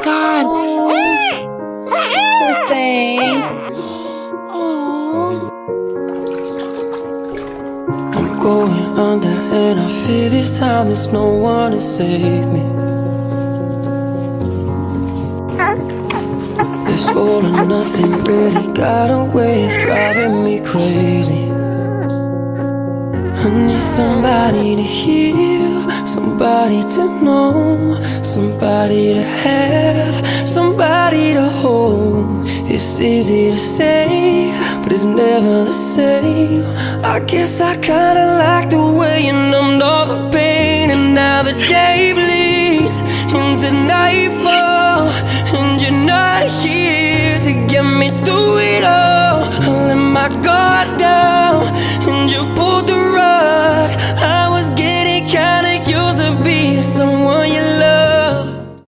God. Poor thing. Oh. I'm going under and I fear this time there's no one to save me. This all or nothing really got a way of driving me crazy. I need somebody to heal, somebody to know, somebody to have, somebody to hold. It's easy to say, but it's never the same. I guess I kinda like the way you numbed all the pain. And now the day bleeds into nightfall, and you're not here to get me through it all. I let my guard down, and you pulled the